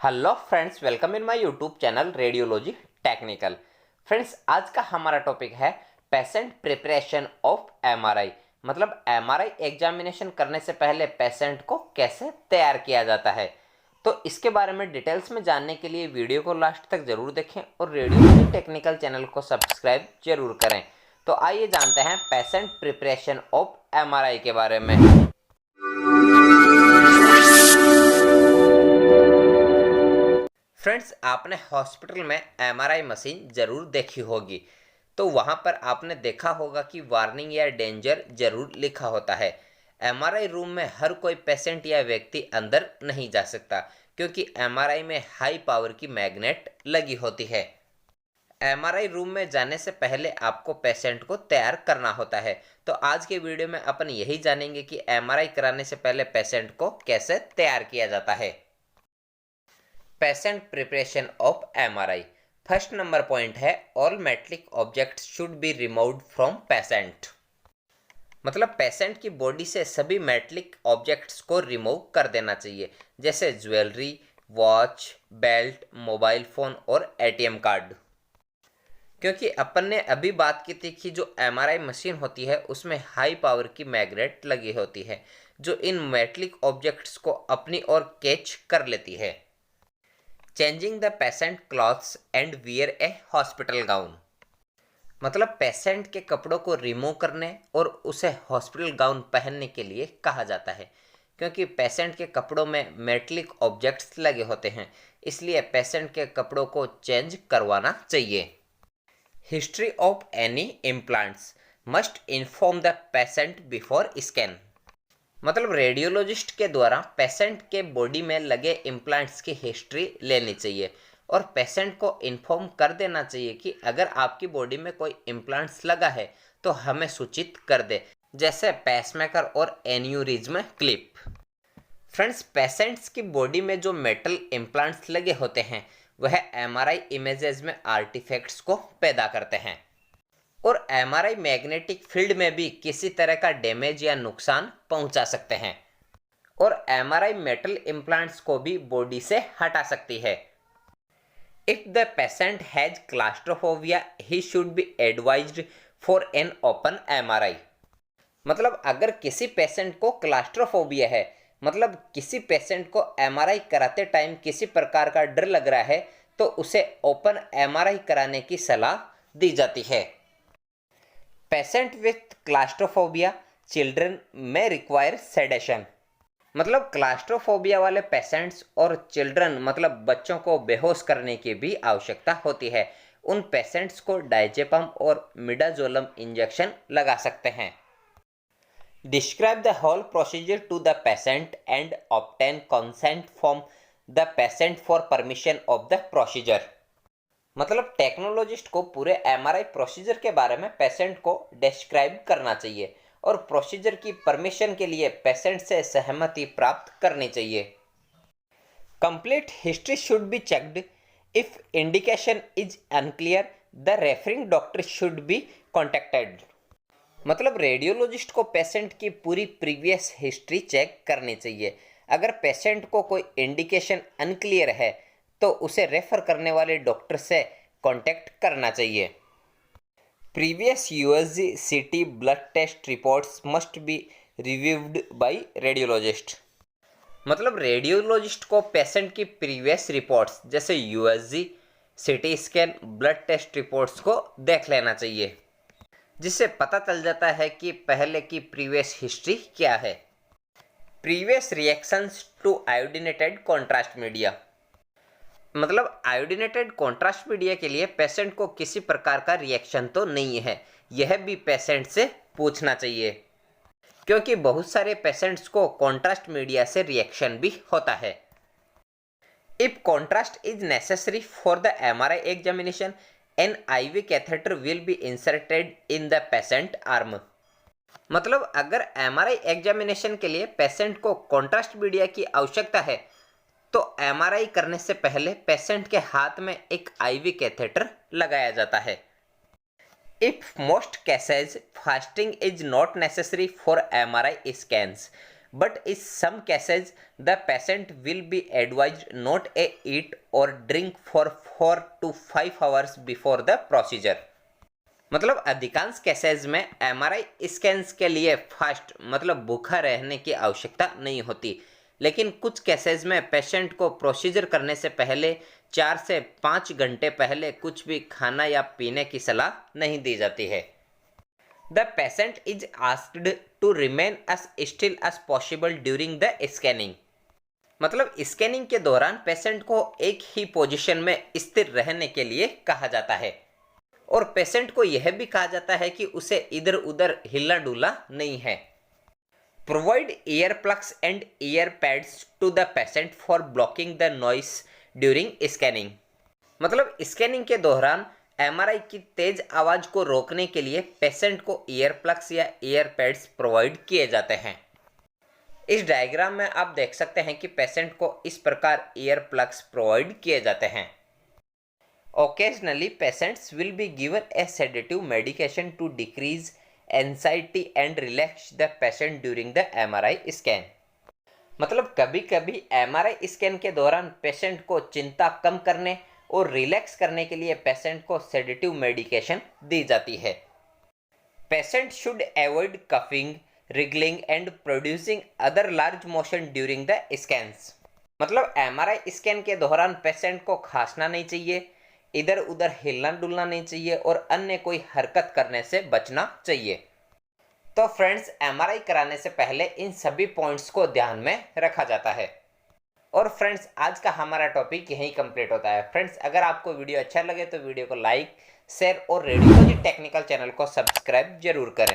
Hello friends, welcome in my YouTube channel radiology technical. Friends, आज का हमारा topic है पेशेंट प्रिपरेशन ऑफ एमआरआई। मतलब एमआरआई एग्जामिनेशन करने से पहले पेशेंट को कैसे तैयार किया जाता है। तो इसके बारे में डिटेल्स में जानने के लिए वीडियो को लास्ट तक जरूर देखें और रेडियोलॉजी टेक्निकल चैनल को सब्सक्राइब जरूर करें। तो आइए जानते हैं पेशेंट प्रिपरेशन ऑफ एमआरआई के बारे में। फ्रेंड्स, आपने हॉस्पिटल में एमआरआई मशीन जरूर देखी होगी। तो वहां पर आपने देखा होगा कि वार्निंग या डेंजर जरूर लिखा होता है। एमआरआई रूम में हर कोई पेशेंट या व्यक्ति अंदर नहीं जा सकता, क्योंकि एमआरआई में हाई पावर की मैग्नेट लगी होती है। एमआरआई रूम में जाने से पहले आपको पेशेंट को तैयार करना होता है। तो आज के वीडियो में अपन यही जानेंगे कि एमआरआई कराने से पहले पेशेंट को कैसे तैयार किया जाता है। Patient preparation of MRI. First number point है all metallic objects should be removed from patient. मतलब पेशेंट की बॉडी से सभी मेटलिक ऑब्जेक्ट्स को रिमूव कर देना चाहिए, जैसे jewellery, watch, belt, mobile phone और एटीएम कार्ड। क्योंकि अपन ने अभी बात की थी कि जो एमआरआई मशीन होती है उसमें हाई पावर की मैग्नेट लगी होती है, जो इन मेटलिक ऑब्जेक्ट्स को अपनी ओर कैच कर लेती है। Changing the patient clothes and wear A hospital gown. मतलब पेशेंट के कपड़ों को रिमूव करने और उसे हॉस्पिटल गाउन पहनने के लिए कहा जाता है, क्योंकि पेशेंट के कपड़ों में मेटलिक ऑब्जेक्ट्स लगे होते हैं, इसलिए पेशेंट के कपड़ों को चेंज करवाना चाहिए। History of any implants must inform the patient before scan. मतलब रेडियोलॉजिस्ट के द्वारा पेशेंट के बॉडी में लगे इम्प्लांट्स की हिस्ट्री लेनी चाहिए और पेशेंट को इन्फॉर्म कर देना चाहिए कि अगर आपकी बॉडी में कोई इम्प्लांट्स लगा है तो हमें सूचित कर दे, जैसे पेसमेकर और एन्यूरिज्म क्लिप। फ्रेंड्स, पेशेंट्स की बॉडी में जो मेटल इम्प्लांट्स लगे होते हैं वह एमआरआई इमेजेस में आर्टिफैक्ट्स को पैदा करते हैं और एमआरआई मैग्नेटिक फील्ड में भी किसी तरह का डैमेज या नुकसान पहुंचा सकते हैं और एमआरआई मेटल इम्प्लांट्स को भी बॉडी से हटा सकती है। If the patient has claustrophobia he should be advised for an open MRI. मतलब अगर किसी पेशेंट को क्लास्ट्रोफोबिया है, मतलब किसी पेशेंट को एमआरआई कराते टाइम किसी प्रकार का डर लग रहा है, तो उसे ओपन एमआरआई कराने की सलाह दी जाती है। पेशेंट विथ क्लास्ट्रोफोबिया चिल्ड्रन में रिक्वायर सेडेशन। मतलब क्लास्ट्रोफोबिया वाले पेशेंट्स और चिल्ड्रन मतलब बच्चों को बेहोश करने की भी आवश्यकता होती है। उन पेशेंट्स को डायजेपम और मिडाजोलम इंजेक्शन लगा सकते हैं। Describe the whole procedure to the patient and obtain consent from the patient for permission of the procedure. मतलब टेक्नोलॉजिस्ट को पूरे एमआरआई प्रोसीजर के बारे में पेशेंट को डिस्क्राइब करना चाहिए और प्रोसीजर की परमिशन के लिए पेशेंट से सहमति प्राप्त करनी चाहिए। Complete history should be checked. If indication is unclear the referring doctor should be contacted. मतलब रेडियोलॉजिस्ट को पेशेंट की पूरी प्रीवियस हिस्ट्री चेक करनी चाहिए। अगर पेशेंट को कोई इंडिकेशन अनक्लियर है तो उसे रेफर करने वाले डॉक्टर से कांटेक्ट करना चाहिए। Previous USG CT blood test reports must be reviewed by radiologist. मतलब रेडियोलॉजिस्ट को पेशेंट की प्रीवियस रिपोर्ट्स जैसे USG, CT scan, blood test reports को देख लेना चाहिए, जिससे पता चल जाता है कि पहले की प्रीवियस हिस्ट्री क्या है। Previous reactions to iodinated contrast media. मतलब आयोडीनेटेड कॉन्ट्रास्ट मीडिया के लिए पेशेंट को किसी प्रकार का रिएक्शन तो नहीं है, यह भी पेशेंट से पूछना चाहिए, क्योंकि बहुत सारे पेशेंट्स को कॉन्ट्रास्ट मीडिया से रिएक्शन भी होता है। If contrast is necessary for the MRI examination an IV catheter will be inserted in the patient arm. मतलब अगर एमआरआई एग्जामिनेशन के लिए पेशेंट को कॉन्ट्रास्ट मीडिया की आवश्यकता है तो एमआरआई करने से पहले पेशेंट के हाथ में एक आईवी कैथेटर लगाया जाता है। If most cases fasting is not necessary for MRI scans but in some cases the patient will be advised not to eat or drink for 4 to 5 hours before the procedure। मतलब अधिकांश cases में MRI scans के लिए fast मतलब भूखा रहने की आवश्यकता नहीं होती, लेकिन कुछ केसेस में पेशेंट को प्रोसीजर करने से पहले 4 से 5 घंटे पहले कुछ भी खाना या पीने की सलाह नहीं दी जाती है। The patient is asked to remain as still as possible during the scanning। मतलब स्कैनिंग के दौरान पेशेंट को एक ही पोजीशन में स्थिर रहने के लिए कहा जाता है और पेशेंट को यह भी कहा जाता है कि उसे इधर उधर हिलना डुलना नहीं है। Provide ear plugs and ear pads to the patient for blocking the noise during scanning. मतलब स्कैनिंग के दौरान एमआरआई की तेज आवाज को रोकने के लिए पेशेंट को ईयर प्लग्स या ईयर पैड्स प्रोवाइड किए जाते हैं। इस डायग्राम में आप देख सकते हैं कि पेशेंट को इस प्रकार ईयर प्लग्स प्रोवाइड किए जाते हैं। Occasionally patients will be given a sedative medication to decrease anxiety and relax the patient during the MRI scan. मतलब कभी कभी एमआरआई स्कैन के दौरान पेशेंट को चिंता कम करने और रिलैक्स करने के लिए पेशेंट को सेडेटिव मेडिकेशन दी जाती है। Patient should avoid coughing, wriggling and producing other large motion during the scans. मतलब एमआरआई स्कैन के दौरान पेशेंट को खांसना नहीं चाहिए, इधर उधर हिलना डुलना नहीं चाहिए और अन्य कोई हरकत करने से बचना चाहिए। तो फ्रेंड्स, एमआरआई कराने से पहले इन सभी पॉइंट्स को ध्यान में रखा जाता है। और फ्रेंड्स, आज का हमारा टॉपिक यहीं कंप्लीट होता है। फ्रेंड्स, अगर आपको वीडियो अच्छा लगे तो वीडियो को लाइक, शेयर और रेडियोलॉजी टेक्निकल चैनल को सब्सक्राइब जरूर करें।